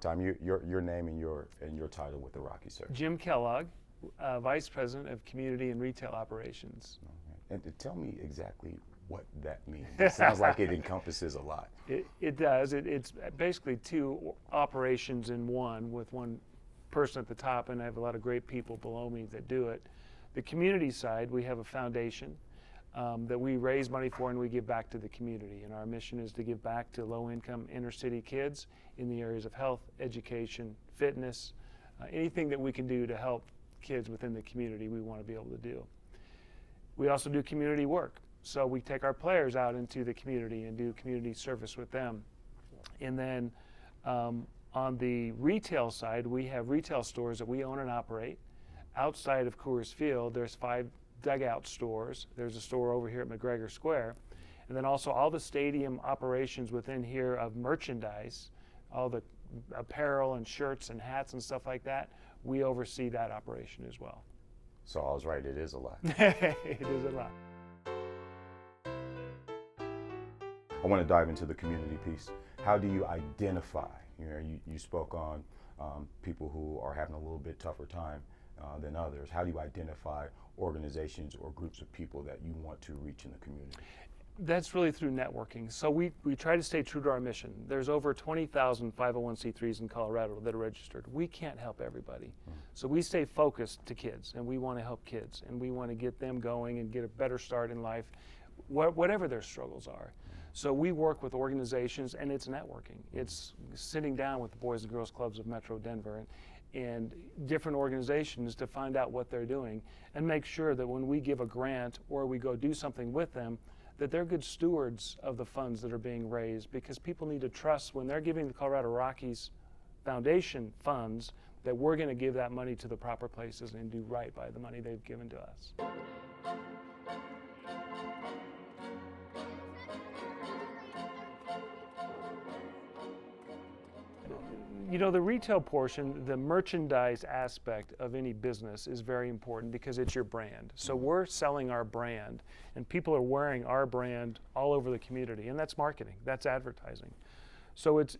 Tom, your name and your title with the Rockies, sir. Jim Kellogg, Vice President of Community and Retail Operations. Okay. And tell me exactly what that means. It sounds like it encompasses a lot. It does. It's basically two operations in one, with one person at the top, and I have a lot of great people below me that do it. The community side, we have a foundation that we raise money for and we give back to the community. And our mission is to give back to low-income inner-city kids in the areas of health, education, fitness, anything that we can do to help kids within the community we want to be able to do. We also do community work. So we take our players out into the community and do community service with them. And then on the retail side, we have retail stores that we own and operate. Outside of Coors Field, there's 5 dugout stores. There's a store over here at McGregor Square. And then also all the stadium operations within here of merchandise, all the apparel and shirts and hats and stuff like that, we oversee that operation as well. So I was right, it is a lot. It is a lot. I want to dive into the community piece. How do you identify? You spoke on people who are having a little bit tougher time than others. How do you identify organizations or groups of people that you want to reach in the community? That's really through networking. So we try to stay true to our mission. There's over 20,000 501c3s in Colorado that are registered. We can't help everybody. So we stay focused to kids, and we want to help kids, and we want to get them going and get a better start in life, whatever their struggles are. So we work with organizations, and it's networking. It's sitting down with the Boys and Girls Clubs of Metro Denver and different organizations to find out what they're doing and make sure that when we give a grant or we go do something with them, that they're good stewards of the funds that are being raised, because people need to trust when they're giving the Colorado Rockies Foundation funds that we're going to give that money to the proper places and do right by the money they've given to us. You know, the retail portion, the merchandise aspect of any business is very important because it's your brand. So we're selling our brand, and people are wearing our brand all over the community, and that's marketing, that's advertising. So it's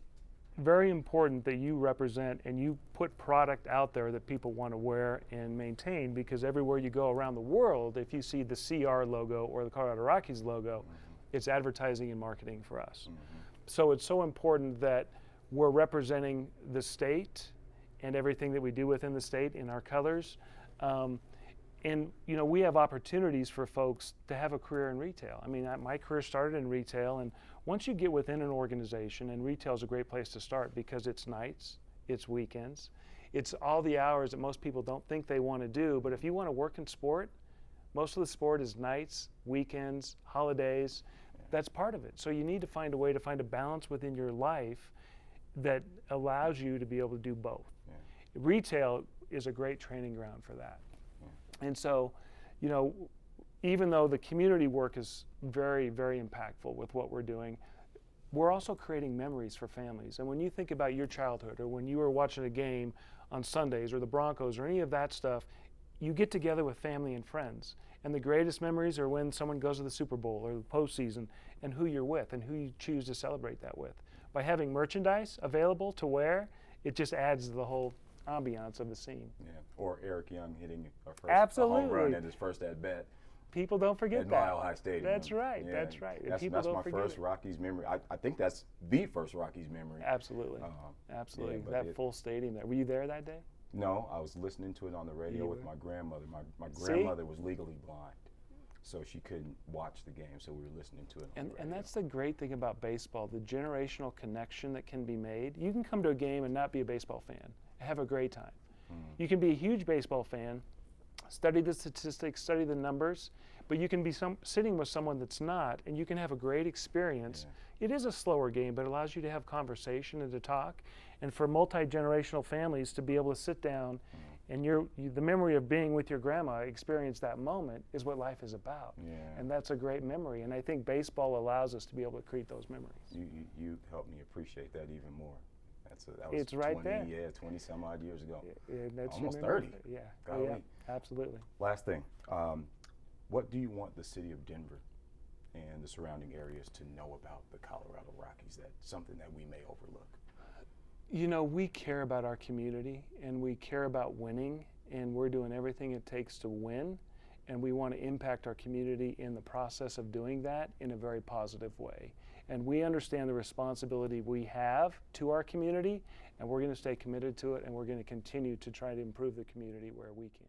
very important that you represent and you put product out there that people want to wear and maintain, because everywhere you go around the world, if you see the CR logo or the Colorado Rockies logo, it's advertising and marketing for us. So it's so important that we're representing the state and everything that we do within the state in our colors. And you know, we have opportunities for folks to have a career in retail. I mean, my career started in retail, and once you get within an organization, and retail is a great place to start because it's nights, it's weekends, it's all the hours that most people don't think they want to do. But if you want to work in sport, most of the sport is nights, weekends, holidays. That's part of it. So you need to find a way to find a balance within your life that allows you to be able to do both. Retail is a great training ground for that. And so, you know, even though the community work is very, very impactful with what we're doing, we're also creating memories for families. And when you think about your childhood, or when you were watching a game on Sundays, or the Broncos, or any of that stuff, you get together with family and friends. And the greatest memories are when someone goes to the Super Bowl or the postseason, and who you're with and who you choose to celebrate that with. By having merchandise available to wear, it just adds to the whole ambiance of the scene. Yeah. Or Eric Young hitting a home run at his first at bat. People don't forget that. At Mile High Stadium. That's right. Yeah. That's right. That's my first Rockies memory. I think that's the first Rockies memory. Absolutely. Absolutely. Yeah, that full stadium there. Were you there that day? No, I was listening to it on the radio with my grandmother. My grandmother was legally blind, so she couldn't watch the game, so we were listening to it on the radio. And that's the great thing about baseball, the generational connection that can be made. You can come to a game and not be a baseball fan, have a great time. You can be a huge baseball fan, study the statistics, study the numbers, but you can be sitting with someone that's not, and you can have a great experience. It is a slower game, but it allows you to have conversation and to talk. And for multi-generational families to be able to sit down and the memory of being with your grandma, experience that moment, is what life is about. And that's a great memory. And I think baseball allows us to be able to create those memories. You helped me appreciate that even more. That was 20, there. Yeah, 20 some odd years ago. That's almost 30. Yeah. Oh, yeah, absolutely. Last thing, what do you want the city of Denver and the surrounding areas to know about the Colorado Rockies? That's something that we may overlook. You know, we care about our community and we care about winning, and we're doing everything it takes to win, and we want to impact our community in the process of doing that in a very positive way. And we understand the responsibility we have to our community, and we're going to stay committed to it, and we're going to continue to try to improve the community where we can.